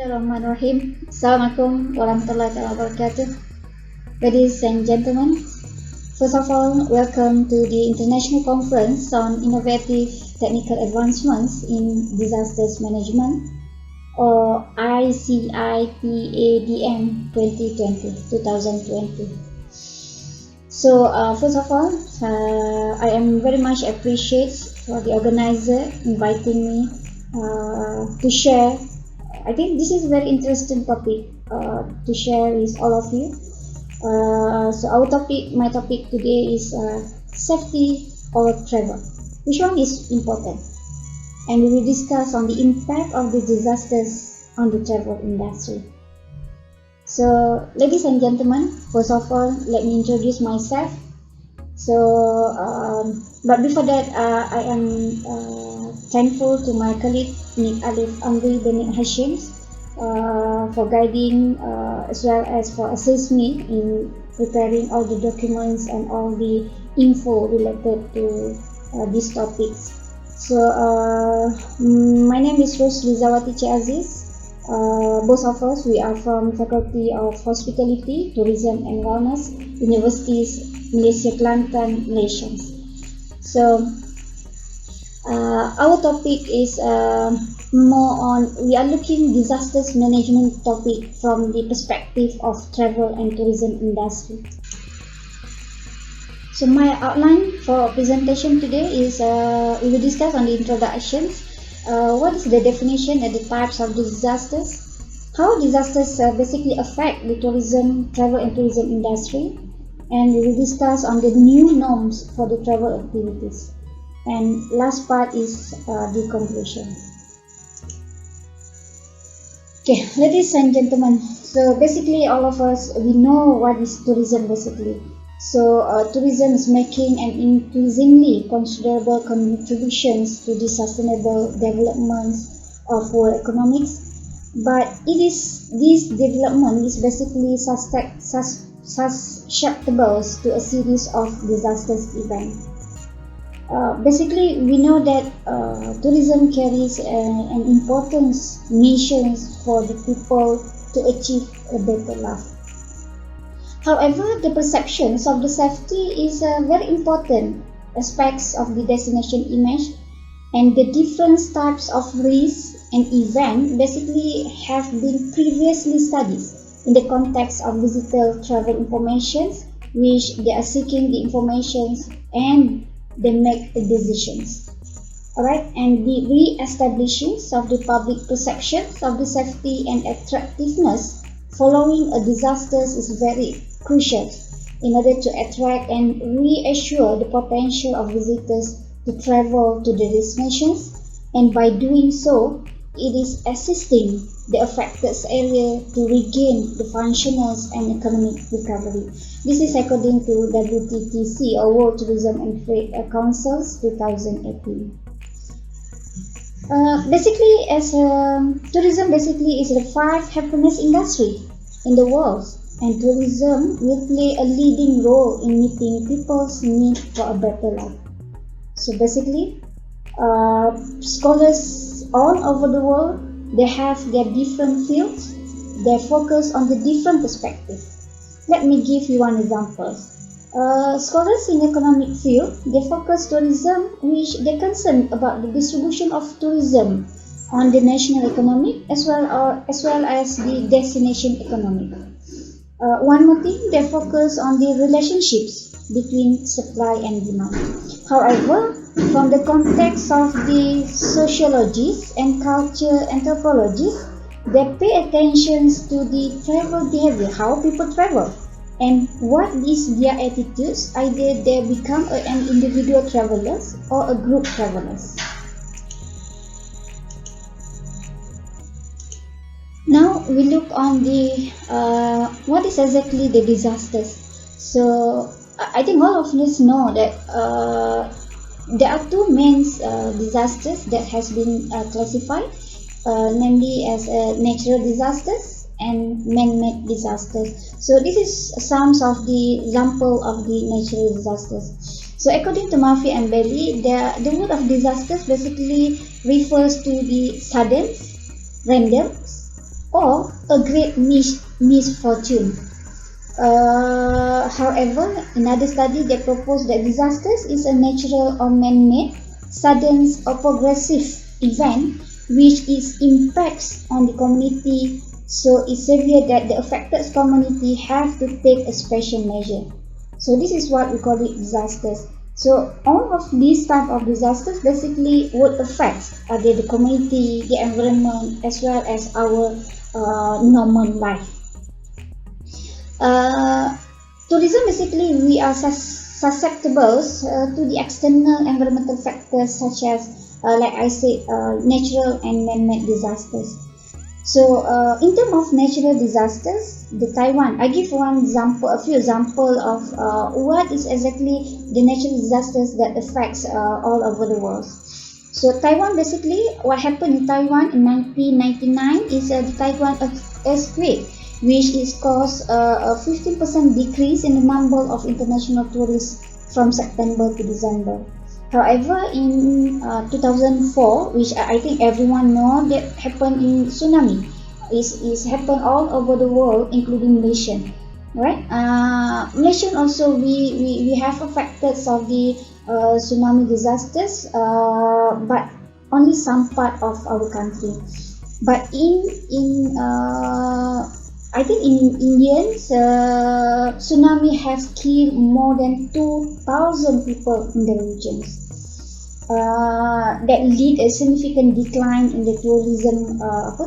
Bismillahirrahmanirrahim. Assalamualaikum warahmatullahi wabarakatuh. Ladies and gentlemen, first of all, welcome to the International Conference on Innovative Technical Advancements in Disasters Management, or ICITADM 2020. First of all, I am very much appreciate for the organizer inviting me to share. I think this is a very interesting topic to share with all of you. My topic today is safety or travel. Which one is important? And we will discuss on the impact of the disasters on the travel industry. So, ladies and gentlemen, first of all, let me introduce myself. But before that, I am thankful to my colleague Nik Alif Amri Benik Hashim for guiding as well as for assist me in preparing all the documents and all the info related to these topics. My name is Roslizawati. Both of us, we are from Faculty of Hospitality, Tourism and Wellness, Universities Malaysia Kelantan, Malaysia. Our topic is more on, we are looking disasters management topic from the perspective of travel and tourism industry. So my outline for presentation today is we will discuss on the introductions. What is the definition and the types of disasters? How disasters basically affect the travel and tourism industry, and we will discuss on the new norms for the travel activities. And last part is the conclusion. Okay, ladies and gentlemen. So basically, all of us we know what is tourism basically. Tourism is making an increasingly considerable contributions to the sustainable developments of world economics. But this development is basically susceptible to a series of disasters events. Basically, we know that tourism carries an importance nations for the people to achieve a better life. However, the perceptions of the safety is very important aspects of the destination image, and the different types of risks and events basically have been previously studied in the context of visitor travel informations, which they are seeking the informations and they make the decisions. Alright, and the re-establishing of the public perceptions of the safety and attractiveness following a disaster is very crucial in order to attract and reassure the potential of visitors to travel to the destinations, and by doing so, it is assisting the affected area to regain the functional and economic recovery. This is according to WTTC, or World Tourism and Trade Council's 2018. Tourism basically is the 5th happiness industry in the world, and tourism will play a leading role in meeting people's need for a better life. So basically, scholars all over the world, they have their different fields, they focus on the different perspective. Let me give you one example. Scholars in economic field, they focus tourism, which they concern about the distribution of tourism on the national economic as well as the destination economic. One more thing, they focus on the relationships between supply and demand. However, from the context of the sociologists and culture anthropologists, they pay attention to the travel behavior, how people travel, and what is their attitudes, either they become an individual travelers or a group travelers. Now we look on the what is exactly the disasters. So I think all of us know that there are two main disasters that has been classified, namely as natural disasters and man-made disasters. So this is some of the example of the natural disasters. So according to Murphy and Bailey, the word of disasters basically refers to the sudden, random, or a great misfortune. However, another study that proposed that disasters is a natural or man-made, sudden or progressive event which its impacts on the community so is severe that the affected community have to take a special measure. So this is what we call it disasters. So all of these type of disasters basically would affect the community, the environment, as well as our normal life. Uh, Tourism basically we are susceptible to the external environmental factors such as like I said natural and man-made disasters. So in terms of natural disasters, the Taiwan, I give one example, a few example of what is exactly the natural disasters that affects all over the world. So Taiwan basically, what happened in Taiwan in 1999 is the Taiwan earthquake, which is caused a 15% decrease in the number of international tourists from September to December. However, in 2004, which I think everyone know, that happened in tsunami, is happened all over the world, including Malaysia. Right? Malaysia also we have affected of the tsunami disasters, but only some part of our country. But in I think in Indians, tsunami has killed more than 2,000 people in the regions. That lead a significant decline in the tourism,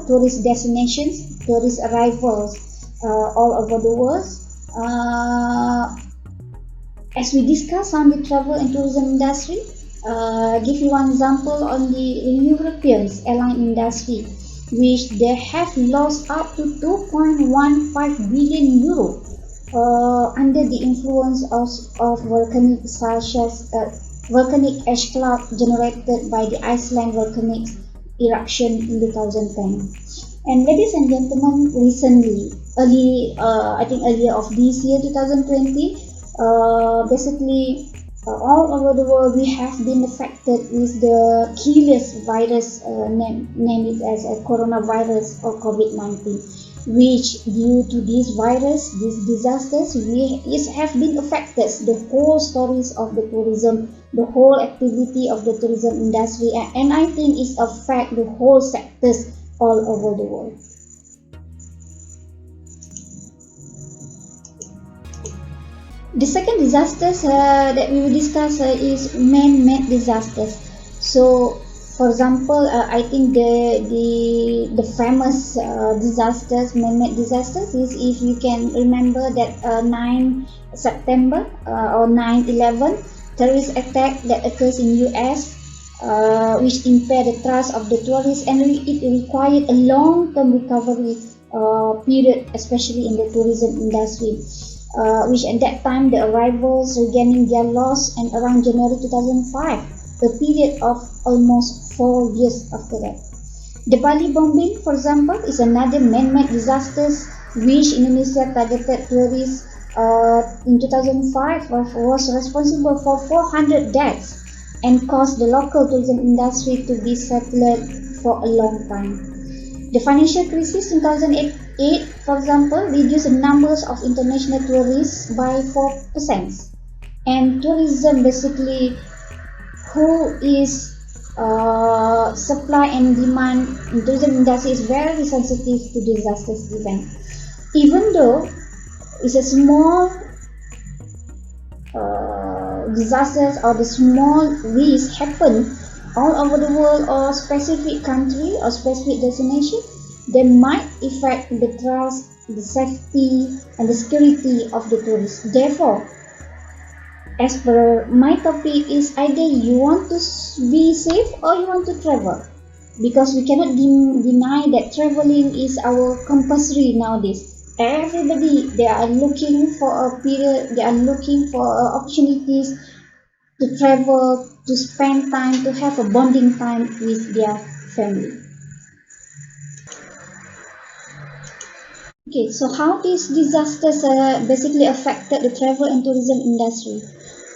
tourist destinations, tourist arrivals all over the world. Uh, as we discuss on the travel and tourism industry, give you one example on the European airline industry, which they have lost up to 2.15 billion euro under the influence of volcanic such as volcanic ash cloud generated by the Iceland volcanic eruption in 2010. And ladies and gentlemen, recently, I think earlier of this year, 2020, basically all over the world we have been affected with the killers virus, name it as a coronavirus or COVID-19, which due to this virus, these disasters, we have been affected the whole stories of the tourism, the whole activity of the tourism industry, and I think it's affect the whole sectors all over the world. The second disasters that we will discuss is man-made disasters. So, for example, I think the famous disasters, man-made disasters, is if you can remember that 9 September or 9/11 terrorist attack that occurs in US, which impaired the trust of the tourists, and it required a long-term recovery period, especially in the tourism industry, which at that time the arrivals regaining their loss, and around January 2005, a period of almost 4 years after that. The Bali bombing, for example, is another man-made disaster which Indonesia targeted tourists in 2005 was responsible for 400 deaths and caused the local tourism industry to be settled for a long time. The financial crisis in 2008, for example, reduced the numbers of international tourists by 4%. And tourism basically, who is supply and demand in tourism industry is very sensitive to disasters event. Even though it's a small disasters or the small risks happen all over the world or specific country or specific destination, they might affect the trust, the safety, and the security of the tourists. Therefore, as per my topic is either you want to be safe or you want to travel, because we cannot deny that traveling is our compulsory nowadays. Everybody, they are looking for a period, they are looking for opportunities to travel, to spend time, to have a bonding time with their family. Okay, so how these disasters basically affected the travel and tourism industry?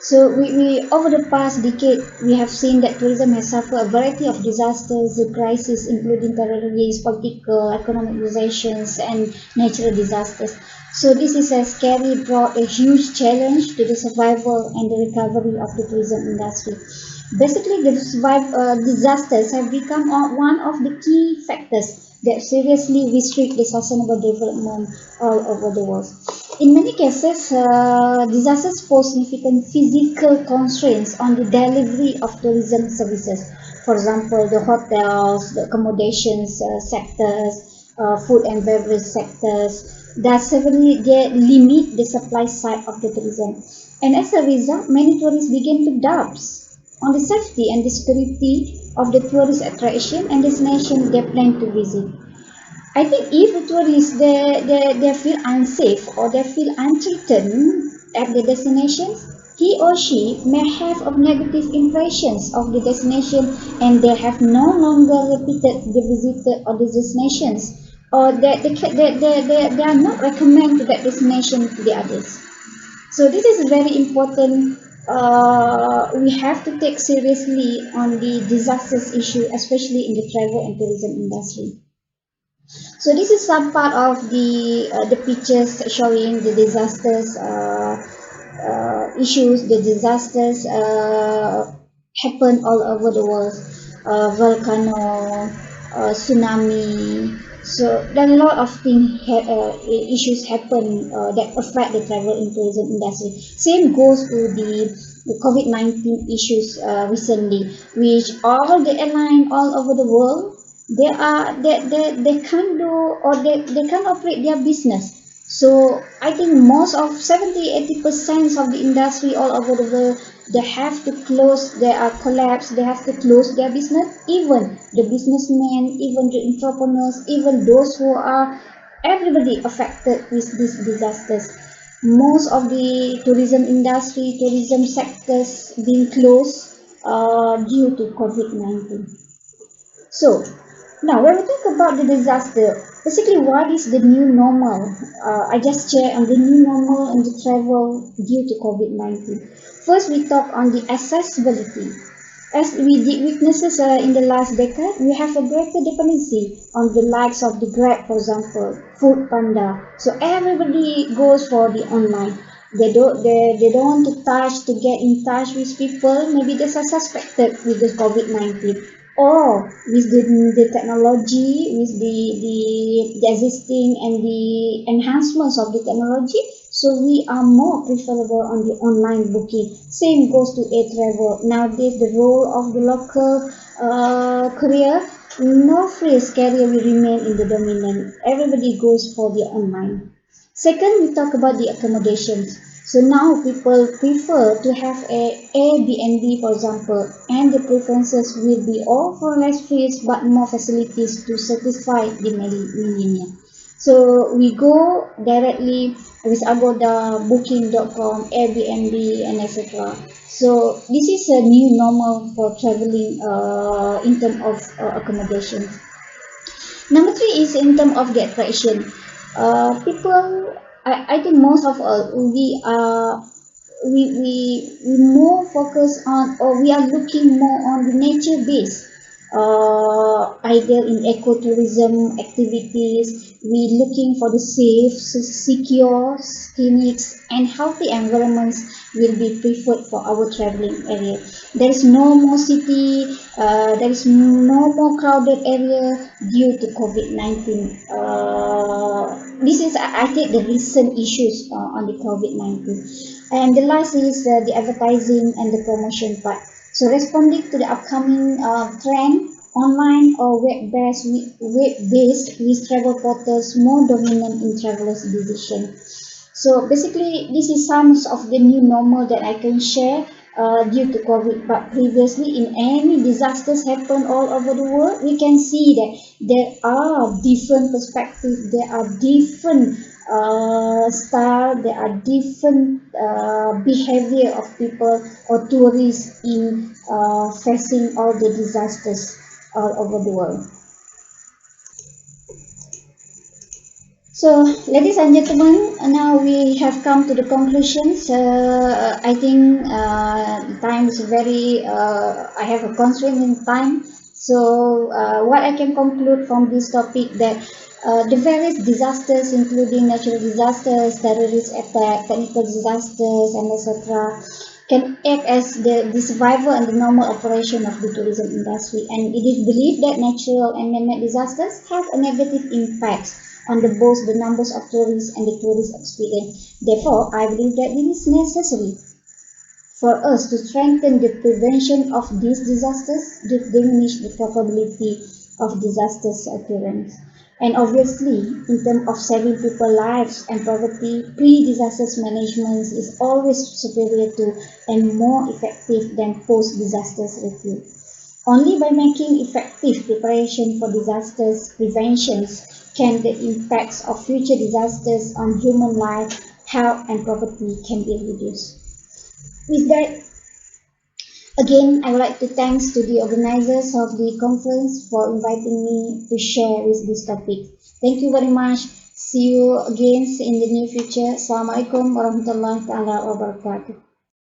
So we over the past decade, we have seen that tourism has suffered a variety of disasters, crises, including terrorist, political, economic recessions, and natural disasters. So this is has carry brought a huge challenge to the survival and the recovery of the tourism industry. Basically, the disasters have become one of the key factors that seriously restrict the sustainable development all over the world. In many cases, disasters pose significant physical constraints on the delivery of tourism services. For example, the hotels, the accommodations sectors, food and beverage sectors, that severely they limit the supply side of the tourism. And as a result, many tourists begin to doubt on the safety and the security of the tourist attraction and destination they plan to visit. I think if the tourists they feel unsafe or they feel uncertain at the destinations, he or she may have a negative impressions of the destination and they have no longer repeated the visit or the destinations or they are not recommend to that destination to the others. So this is very important. We have to take seriously on the disasters issue, especially in the travel and tourism industry. So this is some part of the pictures showing the disasters issues. The disasters happen all over the world. Volcano, tsunami. So there are a lot of issues happen that affect the travel and tourism industry. Same goes to the COVID-19 issues recently, which all the airline all over the world they can't do or they can't operate their business. So I think most of 70-80% of the industry all over the world they have to close, they are collapsed, they have to close their business. Even the businessmen, even the entrepreneurs, even those who are everybody affected with these disasters. Most of the tourism industry, tourism sectors being closed due to COVID-19. So, now when we talk about the disaster, basically what is the new normal? I just share on the new normal and the travel due to COVID-19. First, we talk on the accessibility. As we did witnesses in the last decade, we have a greater dependency on the likes of the Grab, for example, Food Panda. So everybody goes for the online. They don't want to touch to get in touch with people. Maybe they are suspected with the COVID-19 or with the technology, with the existing and the enhancements of the technology. So we are more preferable on the online booking. Same goes to air travel. Nowadays, the role of the local courier, no phrase carrier will remain in the dominant. Everybody goes for the online. Second, we talk about the accommodations. So now people prefer to have a Airbnb, for example, and the preferences will be all for less fees but more facilities to satisfy the millennial. So we go directly with Agoda, Booking.com, Airbnb, and etc. So this is a new normal for traveling in terms of accommodation. Number three is in terms of the attraction. People, I think most of all, we more focus on or we are looking more on the nature based either in ecotourism activities. We looking for the safe, secure, scenic and healthy environments will be preferred for our traveling area. There is no more city, there is no more crowded area due to COVID-19. This is I think the recent issues on the COVID-19. And the last is the advertising and the promotion part. So responding to the upcoming trend, online or web-based with travel portals more dominant in travelers' decision. So basically, this is some of the new normal that I can share due to COVID. But previously, in any disasters happen all over the world, we can see that there are different perspectives, there are different style, there are different behavior of people or tourists in facing all the disasters all over the world. So, ladies and gentlemen, now we have come to the conclusions. I think time is very, I have a constraint in time. So, what I can conclude from this topic that the various disasters, including natural disasters, terrorist attack, technical disasters, and etc., can act as the survival and the normal operation of the tourism industry. And it is believed that natural and man-made disasters have a negative impact on both the numbers of tourists and the tourist experience. Therefore, I believe that it is necessary for us to strengthen the prevention of these disasters to diminish the probability of disasters occurrence. And obviously, in terms of saving people lives and property, pre-disasters management is always superior to and more effective than post-disasters review. Only by making effective preparation for disasters preventions can the impacts of future disasters on human life, health, and property can be reduced. With that, again, I would like to thanks to the organizers of the conference for inviting me to share with this topic. Thank you very much. See you again in the near future. Assalamualaikum warahmatullahi wabarakatuh.